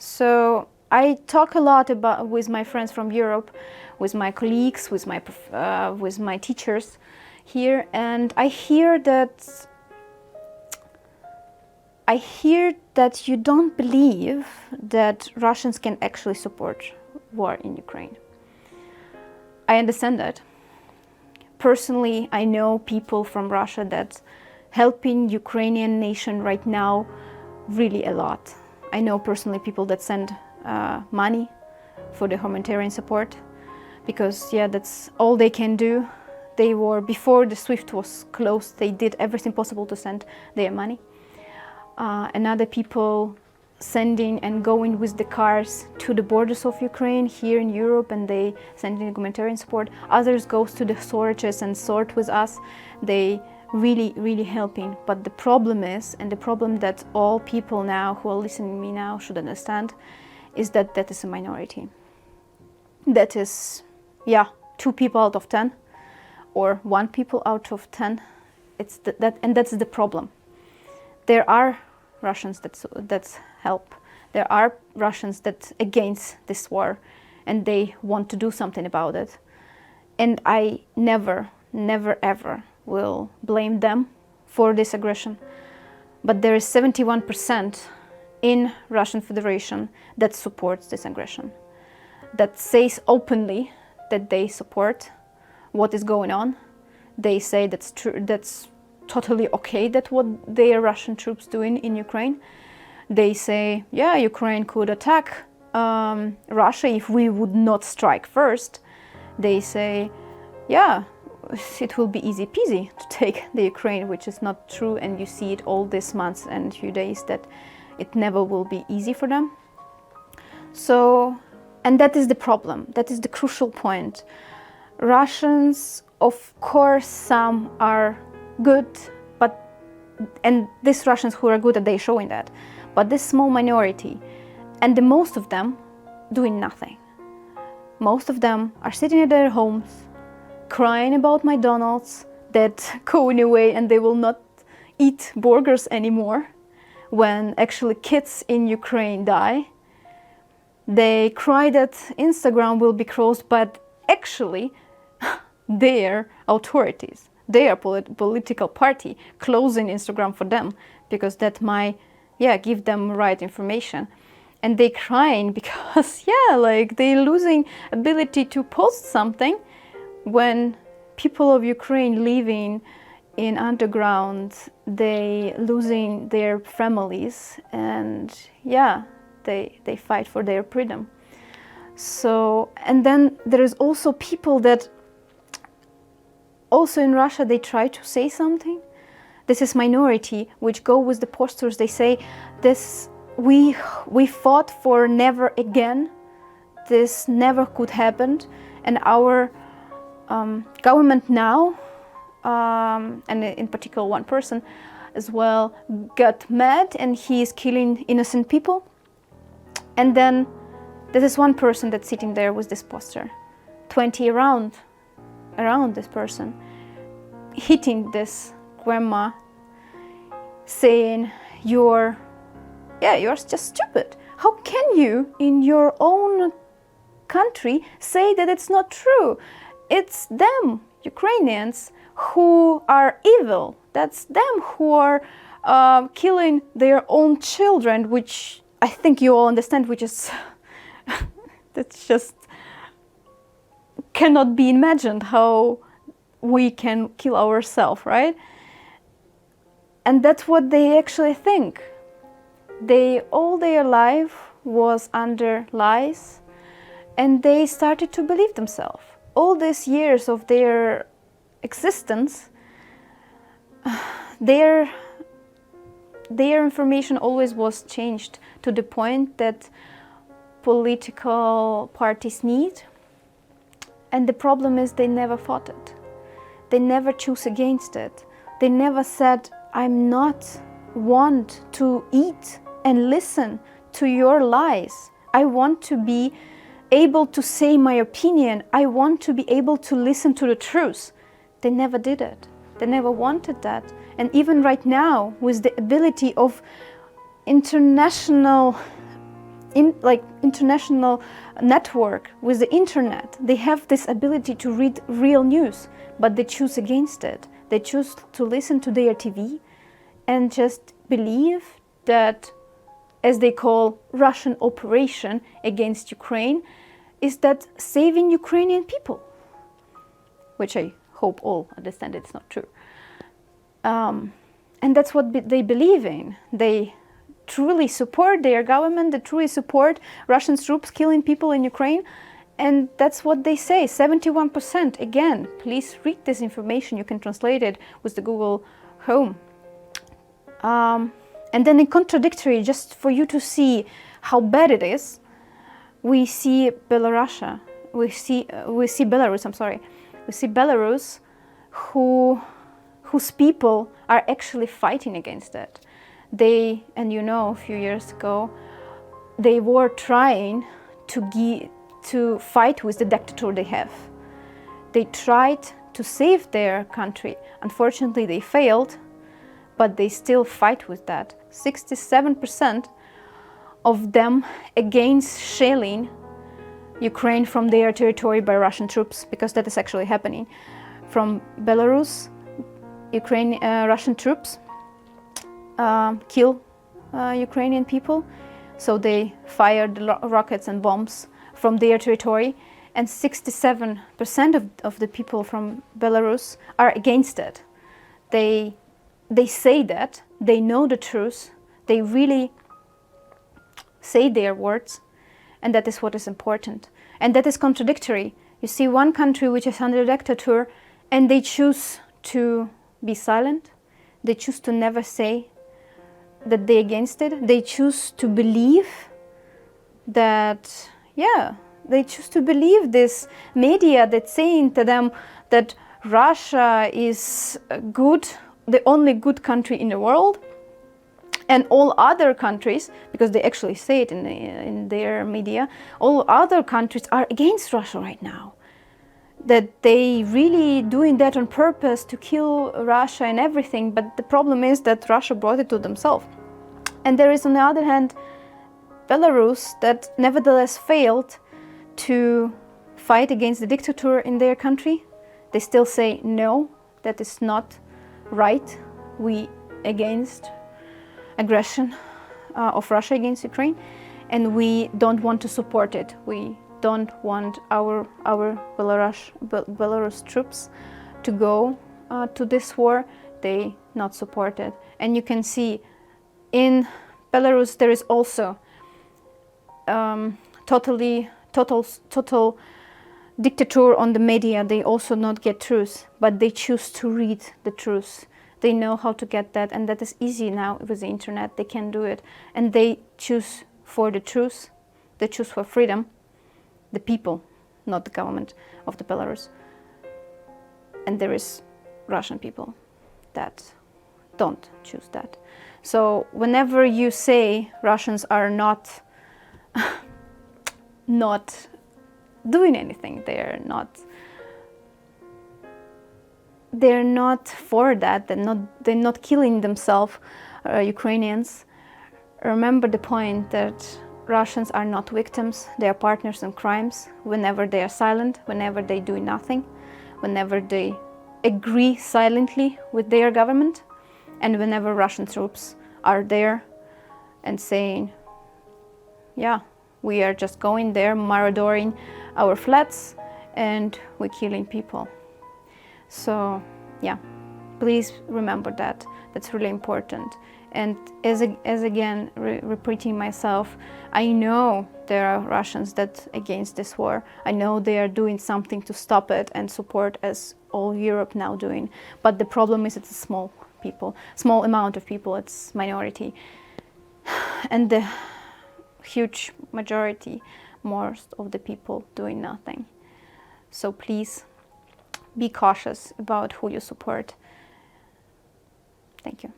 So I talk a lot about with my friends from Europe, with my colleagues, with my teachers here, and I hear that you don't believe that Russians can actually support war in Ukraine. I understand that. Personally, I know people from Russia that helping Ukrainian nation right now really a lot. I know personally people that send money for the humanitarian support because that's all they can do. They were, before the SWIFT was closed, they did everything possible to send their money. And other people sending and going with the cars to the borders of Ukraine here in Europe, and they sending humanitarian support. Others goes to the storages and sort with us. They really helping. But the problem is, and the problem that all people now who are listening to me now should understand, is that is a minority. That is, 2 people out of 10, or 1 people out of 10. It's and that's the problem. There are Russians that help. There are Russians that against this war, and they want to do something about it. And I never ever will blame them for this aggression. But there is 71% in Russian Federation that supports this aggression, that says openly that they support what is going on. They say that's true, that's totally okay that what their Russian troops doing in Ukraine. They say, Ukraine could attack Russia if we would not strike first. They say, it will be easy peasy to take the Ukraine, which is not true, and you see it all these months and few days that it never will be easy for them. So, and that is the problem, that is the crucial point. Russians, of course, some are good, and these Russians who are good, they showing that, but this small minority, and the most of them doing nothing. Most of them are sitting at their homes, crying about McDonald's that going away and they will not eat burgers anymore. When actually kids in Ukraine die, they cry that Instagram will be closed, but actually their authorities, their political party closing Instagram for them because that might give them right information. And they crying because they losing ability to post something when people of Ukraine living in underground, they losing their families, and they fight for their freedom. So, and then there is also people that also in Russia, they try to say something. This is minority, which go with the posters. They say, "This we fought for never again. This never could happen." And our government now, and in particular one person as well, got mad, and he is killing innocent people. And then there is one person that's sitting there with this poster, 20 around this person, hitting this grandma, saying, you're just stupid. How can you in your own country say that it's not true? It's them, Ukrainians, who are evil. That's them who are killing their own children, which I think you all understand, which is that's just cannot be imagined how we can kill ourselves, right? And that's what they actually think. They all their life was under lies, and they started to believe themselves. All these years of their existence, their information always was changed to the point that political parties need. And the problem is they never fought it. They never chose against it. They never said, I'm not want to eat and listen to your lies. I want to be able to say my opinion. I want to be able to listen to the truth. They never did it. They never wanted that. And even right now, with the ability of international international network with the internet. They have this ability to read real news, but they choose against it. They choose to listen to their TV and just believe that, as they call, Russian operation against Ukraine is that saving Ukrainian people, which I hope all understand it's not true. And that's what they believe in. They truly support their government, they truly support Russian troops killing people in Ukraine, and that's what they say, 71%. Again, please read this information, you can translate it with the Google Home. And then in contradictory, just for you to see how bad it is, we see Belarus, we see Belarus, whose people are actually fighting against it. They, and you know, a few years ago, they were trying to fight with the dictator they have. They tried to save their country. Unfortunately, they failed, but they still fight with that. 67% of them against shelling Ukraine from their territory by Russian troops, because that is actually happening. From Belarus, Russian troops kill Ukrainian people, so they fired rockets and bombs from their territory, and 67% of the people from Belarus are against it. They say that, they know the truth, they really say their words, and that is what is important. And that is contradictory. You see one country which is under a dictator, and they choose to be silent, they choose to never say that they're against it, they choose to believe that, they choose to believe this media that's saying to them that Russia is good, the only good country in the world, and all other countries, because they actually say it in their media, all other countries are against Russia right now. That they really doing that on purpose to kill Russia and everything, but the problem is that Russia brought it to themselves. And there is, on the other hand, Belarus that nevertheless failed to fight against the dictator in their country. They still say, no, that is not right. We against aggression of Russia against Ukraine, and we don't want to support it. We don't want our Belarus troops to go to this war. They not support it. And you can see in Belarus there is also total dictator on the media. They also not get truth, but they choose to read the truth. They know how to get that, and that is easy now with the internet. They can do it, and they choose for the truth. They choose for freedom. The people, not the government of the Belarus. And there is Russian people that don't choose that. So whenever you say Russians are not doing anything, they're not for that, they're not killing themselves, Ukrainians, remember the point that Russians are not victims, they are partners in crimes whenever they are silent, whenever they do nothing, whenever they agree silently with their government, and whenever Russian troops are there and saying, we are just going there, marauding our flats, and we're killing people. So, please remember that. That's really important. And as again, repeating myself, I know there are Russians that against this war. I know they are doing something to stop it and support, as all Europe now doing. But the problem is it's a small amount of people, it's minority. And the huge majority, most of the people doing nothing. So please be cautious about who you support. Thank you.